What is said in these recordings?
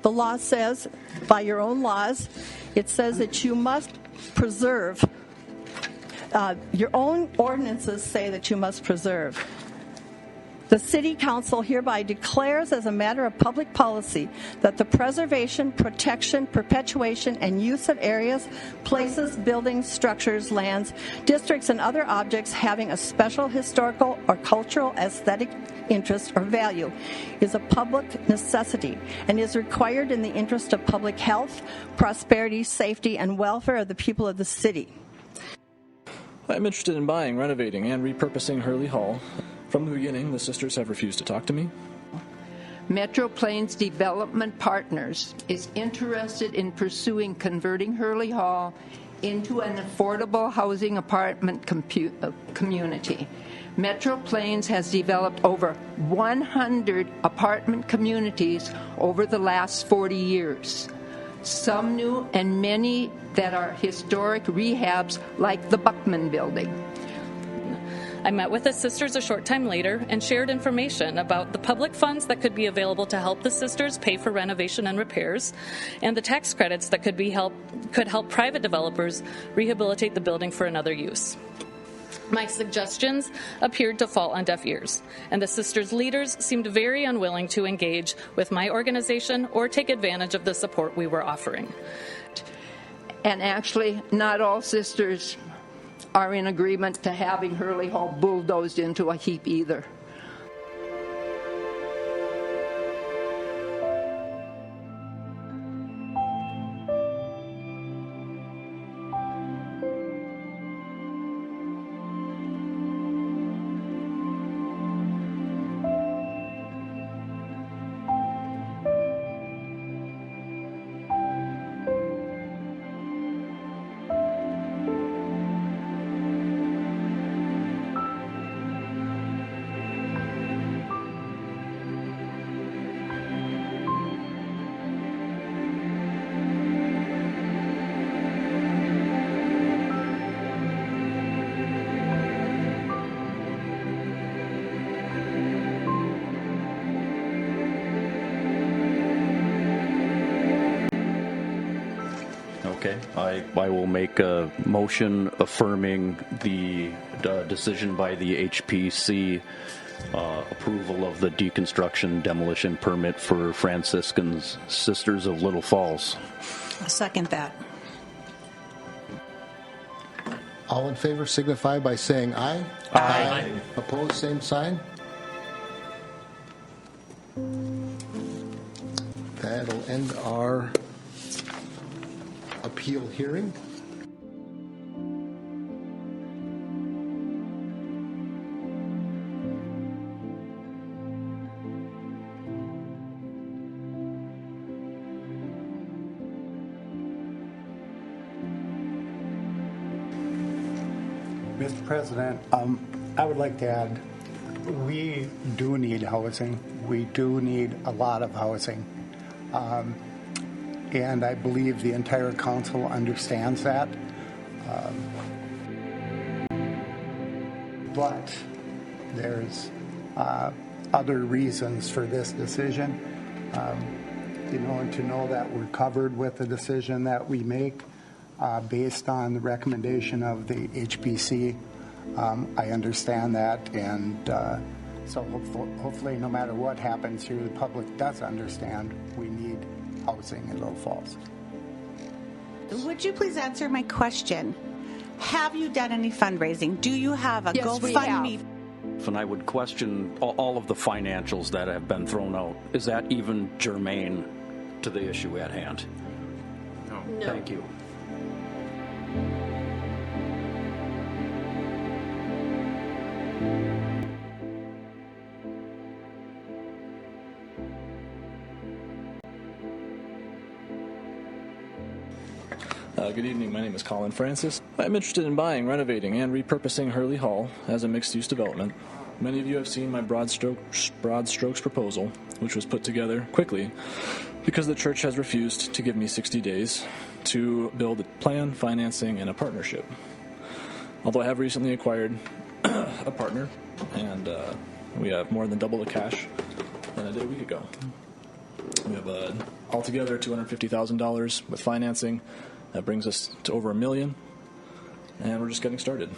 The law says, by your own laws, it says that you must preserve. Your own ordinances say that you must preserve. The City Council hereby declares as a matter of public policy that the preservation, protection, perpetuation, and use of areas, places, buildings, structures, lands, districts, and other objects having a special historical or cultural aesthetic interest or value is a public necessity and is required in the interest of public health, prosperity, safety, and welfare of the people of the city. I'm interested in buying, renovating, and repurposing Hurrle Hall. From the beginning, the sisters have refused to talk to me. Metro Plains Development Partners is interested in pursuing converting Hurrle Hall into an affordable housing apartment community. Metro Plains has developed over 100 apartment communities over the last 40 years. Some new and many that are historic rehabs like the Buckman Building. I met with the sisters a short time later and shared information about the public funds that could be available to help the sisters pay for renovation and repairs, and the tax credits that could help private developers rehabilitate the building for another use. My suggestions appeared to fall on deaf ears, and the sisters' leaders seemed very unwilling to engage with my organization or take advantage of the support we were offering. And actually, not all sisters are in agreement to having Hurrle Hall bulldozed into a heap either. Okay, I will make a motion affirming the decision by the HPC approval of the deconstruction demolition permit for Franciscan Sisters of Little Falls. I'll second that. All in favor signify by saying aye. Aye. Opposed, same sign. That'll end our appeal hearing. Mr. President, I would like to add, we do need housing. We do need a lot of housing. And I believe the entire council understands that. But there's other reasons for this decision. And to know that we're covered with the decision that we make based on the recommendation of the HPC. I understand that, and so hopefully no matter what happens here, the public does understand we need housing in Little Falls. Would you please answer my question? Have you done any fundraising? Do you have a GoFundMe? And I would question all of the financials that have been thrown out. Is that even germane to the issue at hand? No. Thank you. Good evening. My name is Colin Francis. I'm interested in buying, renovating, and repurposing Hurrle Hall as a mixed-use development. Many of you have seen my broad strokes proposal, which was put together quickly because the church has refused to give me 60 days to build a plan, financing, and a partnership. Although I have recently acquired a partner, and we have more than double the cash than I did a week ago. We have altogether $250,000 with financing. That brings us to over $1 million, and we're just getting started.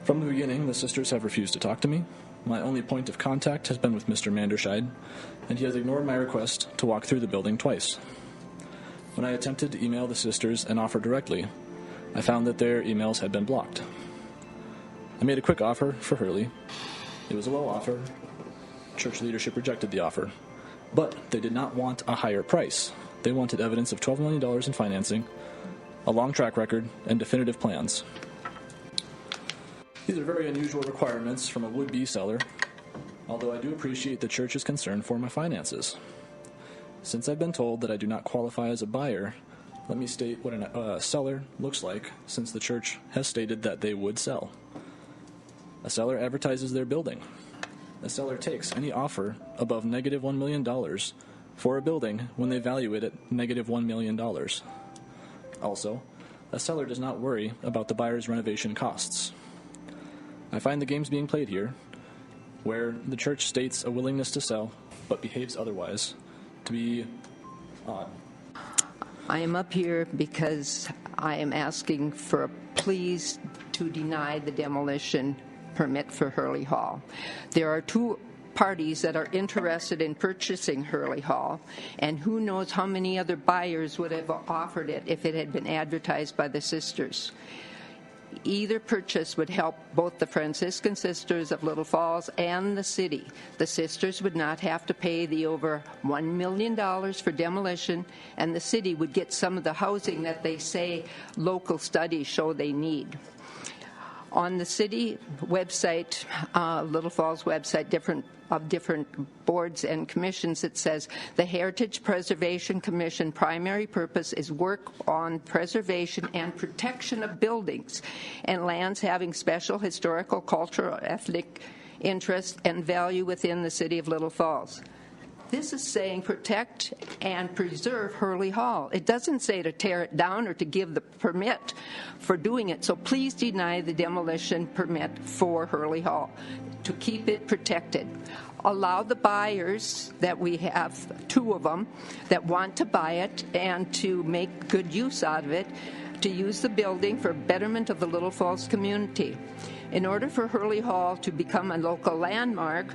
From the beginning, the sisters have refused to talk to me. My only point of contact has been with Mr. Manderscheid, and he has ignored my request to walk through the building twice. When I attempted to email the sisters and offer directly, I found that their emails had been blocked. I made a quick offer for Hurley. It was a low offer. Church leadership rejected the offer, but they did not want a higher price. They wanted evidence of $12 million in financing, a long track record, and definitive plans. These are very unusual requirements from a would-be seller, although I do appreciate the church's concern for my finances. Since I've been told that I do not qualify as a buyer, let me state what a seller looks like, since the church has stated that they would sell. A seller advertises their building. A seller takes any offer above negative $1 million for a building when they value it at negative $1 million. Also, a seller does not worry about the buyer's renovation costs. I find the games being played here, where the church states a willingness to sell but behaves otherwise, to be odd. I am up here because I am asking for a please to deny the demolition permit for Hurrle Hall. There are two parties that are interested in purchasing Hurrle Hall, and who knows how many other buyers would have offered it if it had been advertised by the sisters. Either purchase would help both the Franciscan Sisters of Little Falls and the city. The sisters would not have to pay the over $1 million for demolition, and the city would get some of the housing that they say local studies show they need. On the city website, Little Falls website, different boards and commissions, it says the Heritage Preservation Commission primary purpose is work on preservation and protection of buildings and lands having special historical, cultural, ethnic interest and value within the city of Little Falls. This is saying protect and preserve Hurrle Hall. It doesn't say to tear it down or to give the permit for doing it. So please deny the demolition permit for Hurrle Hall to keep it protected. Allow the buyers that we have, two of them, that want to buy it and to make good use out of it, to use the building for betterment of the Little Falls community. In order for Hurrle Hall to become a local landmark,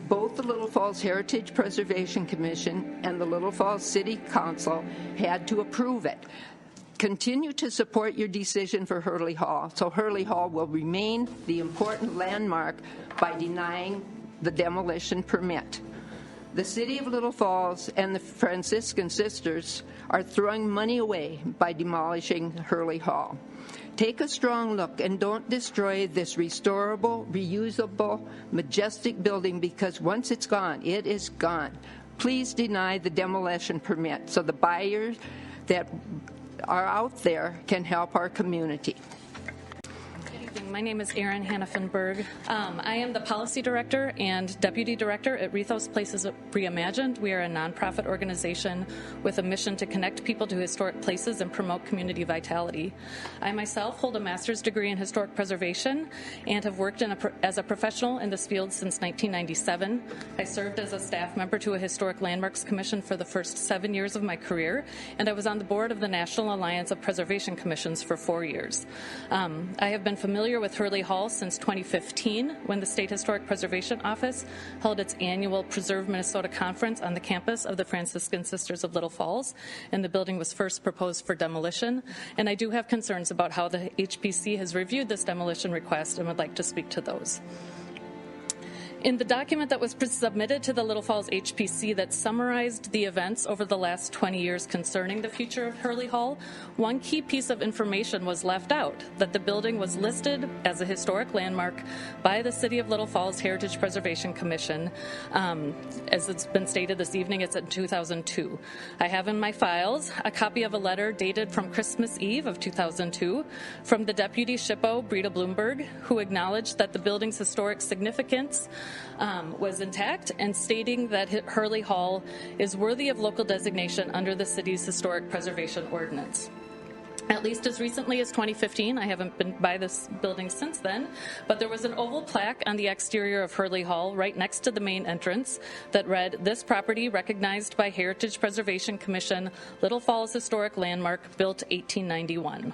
both the Little Falls Heritage Preservation Commission and the Little Falls City Council had to approve it. Continue to support your decision for Hurrle Hall, so Hurrle Hall will remain the important landmark by denying the demolition permit. The City of Little Falls and the Franciscan Sisters are throwing money away by demolishing Hurrle Hall. Take a strong look and don't destroy this restorable, reusable, majestic building, because once it's gone, it is gone. Please deny the demolition permit so the buyers that are out there can help our community. My name is Erin Hannafenberg. I am the Policy Director and Deputy Director at Rethos Places Reimagined. We are a nonprofit organization with a mission to connect people to historic places and promote community vitality. I myself hold a master's degree in historic preservation and have worked as a professional in this field since 1997. I served as a staff member to a Historic Landmarks Commission for the first 7 years of my career, and I was on the board of the National Alliance of Preservation Commissions for 4 years. I have been familiar with Hurrle Hall since 2015, when the State Historic Preservation Office held its annual Preserve Minnesota Conference on the campus of the Franciscan Sisters of Little Falls, and the building was first proposed for demolition. And I do have concerns about how the HPC has reviewed this demolition request and would like to speak to those. In the document that was submitted to the Little Falls HPC that summarized the events over the last 20 years concerning the future of Hurrle Hall, one key piece of information was left out, that the building was listed as a historic landmark by the City of Little Falls Heritage Preservation Commission. As it's been stated this evening, it's in 2002. I have in my files a copy of a letter dated from Christmas Eve of 2002 from the Deputy SHPO, Brita Bloomberg, who acknowledged that the building's historic significance was intact, and stating that Hurrle Hall is worthy of local designation under the city's historic preservation ordinance. at least as recently as 2015. I haven't been by this building since then, but there was an oval plaque on the exterior of Hurrle Hall right next to the main entrance that read, "This property recognized by Heritage Preservation Commission, Little Falls Historic Landmark, built 1891.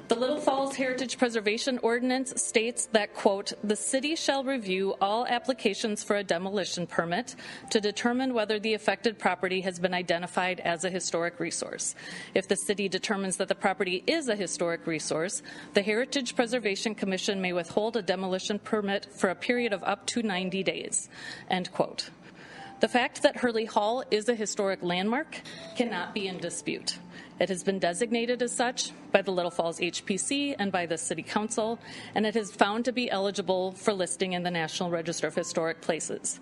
The Little Falls Heritage Preservation Ordinance states that, quote, "The city shall review all applications for a demolition permit to determine whether the affected property has been identified as a historic resource. If the city determines that the property is a historic resource, the Heritage Preservation Commission may withhold a demolition permit for a period of up to 90 days, end quote. The fact that Hurrle Hall is a historic landmark cannot be in dispute. It has been designated as such by the Little Falls HPC and by the City Council, and it is found to be eligible for listing in the National Register of Historic Places.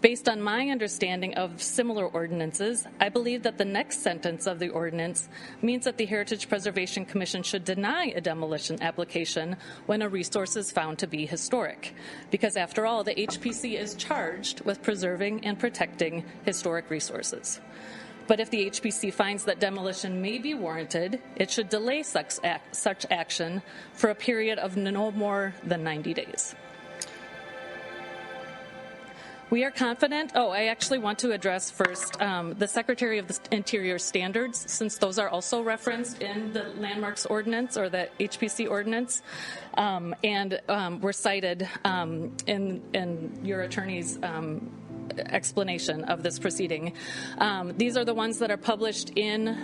Based on my understanding of similar ordinances, I believe that the next sentence of the ordinance means that the Heritage Preservation Commission should deny a demolition application when a resource is found to be historic, because after all, the HPC is charged with preserving and protecting historic resources. But if the HPC finds that demolition may be warranted, it should delay such action for a period of no more than 90 days. We are confident. I actually want to address first the Secretary of the Interior standards, since those are also referenced in the Landmarks Ordinance or the HPC Ordinance, and were cited in your attorney's explanation of this proceeding. These are the ones that are published in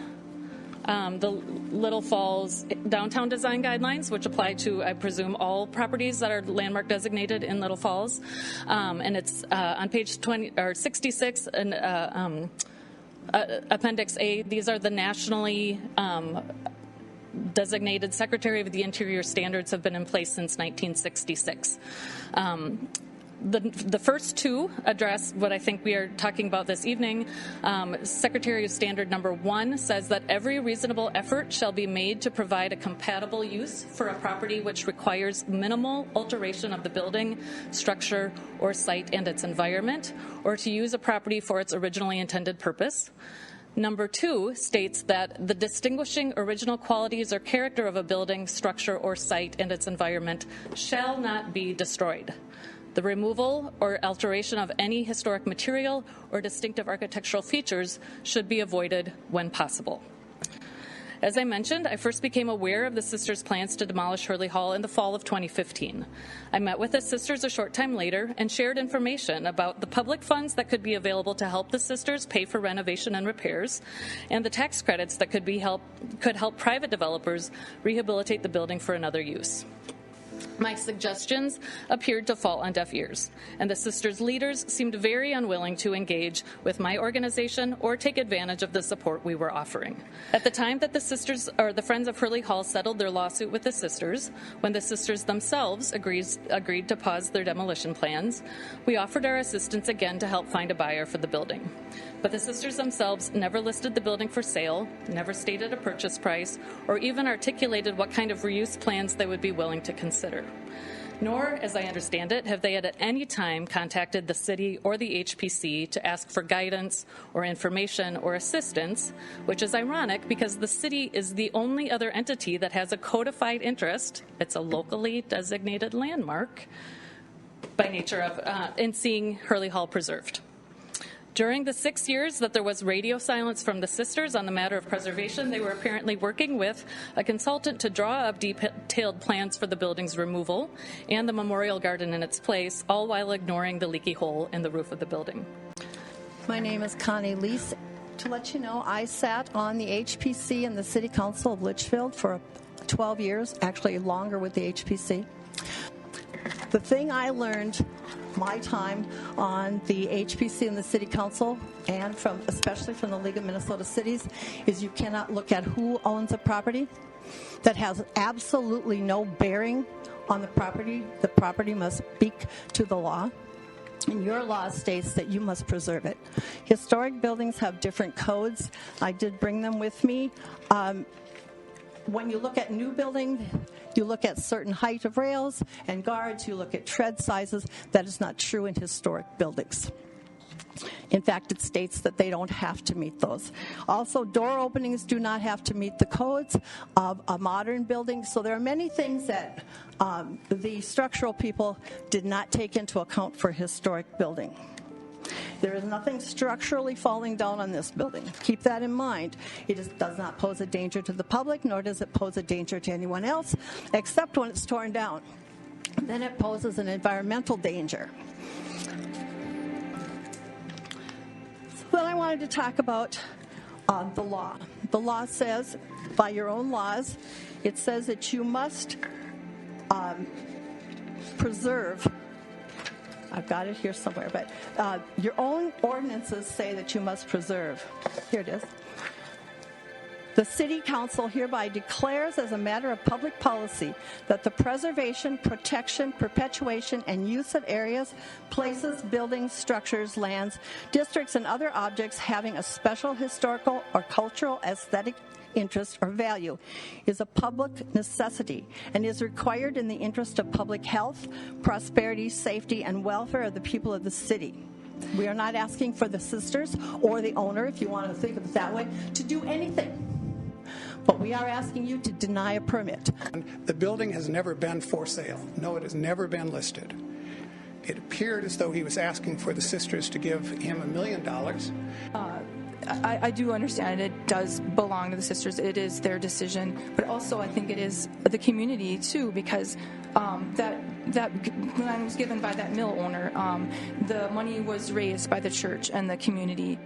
the Little Falls Downtown Design Guidelines, which apply to, I presume, all properties that are landmark designated in Little Falls. And it's on page 66 and Appendix A. These are the nationally designated. Secretary of the Interior standards have been in place since 1966. The first two address what I think we are talking about this evening. Secretary of Standard number 1 says that every reasonable effort shall be made to provide a compatible use for a property which requires minimal alteration of the building, structure, or site and its environment, or to use a property for its originally intended purpose. Number 2 states that the distinguishing original qualities or character of a building, structure, or site and its environment shall not be destroyed. The removal or alteration of any historic material or distinctive architectural features should be avoided when possible. As I mentioned, I first became aware of the sisters' plans to demolish Hurrle Hall in the fall of 2015. I met with the sisters a short time later and shared information about the public funds that could be available to help the sisters pay for renovation and repairs, and the tax credits that could help private developers rehabilitate the building for another use. My suggestions appeared to fall on deaf ears, and the sisters' leaders seemed very unwilling to engage with my organization or take advantage of the support we were offering. At the time that the Friends of Hurrle Hall settled their lawsuit with the sisters, when the sisters themselves agreed to pause their demolition plans, we offered our assistance again to help find a buyer for the building. But the sisters themselves never listed the building for sale, never stated a purchase price, or even articulated what kind of reuse plans they would be willing to consider. Nor, as I understand it, have they at any time contacted the city or the HPC to ask for guidance or information or assistance, which is ironic because the city is the only other entity that has a codified interest, it's a locally designated landmark, by nature of, in seeing Hurrle Hall preserved. During the 6 years that there was radio silence from the sisters on the matter of preservation, they were apparently working with a consultant to draw up detailed plans for the building's removal and the memorial garden in its place, all while ignoring the leaky hole in the roof of the building. My name is Connie Leese. To let you know, I sat on the HPC and the City Council of Litchfield for 12 years, actually longer with the HPC. The thing I learned my time on the HPC and the City Council, and especially from the League of Minnesota Cities, is you cannot look at who owns a property. That has absolutely no bearing on the property. The property must speak to the law. And your law states that you must preserve it. Historic buildings have different codes. I did bring them with me. When you look at new buildings, you look at certain height of rails and guards, you look at tread sizes. That is not true in historic buildings. In fact, it states that they don't have to meet those. Also, door openings do not have to meet the codes of a modern building. So there are many things that the structural people did not take into account for a historic building. There is nothing structurally falling down on this building. Keep that in mind. It does not pose a danger to the public, nor does it pose a danger to anyone else, except when it's torn down. Then it poses an environmental danger. Then I wanted to talk about the law. The law says, by your own laws, it says that you must preserve, I've got it here somewhere, but your own ordinances say that you must preserve. Here it is. The City Council hereby declares as a matter of public policy that the preservation, protection, perpetuation, and use of areas, places, buildings, structures, lands, districts, and other objects having a special historical or cultural aesthetic interest or value is a public necessity and is required in the interest of public health, prosperity, safety, and welfare of the people of the city. We are not asking for the sisters or the owner, if you want to think of it that way, to do anything. But we are asking you to deny a permit. The building has never been for sale. No, it has never been listed. It appeared as though he was asking for the sisters to give him $1 million. I do understand it does belong to the sisters. It is their decision. But also I think it is the community, too, because that land was given by that mill owner. The money was raised by the church and the community.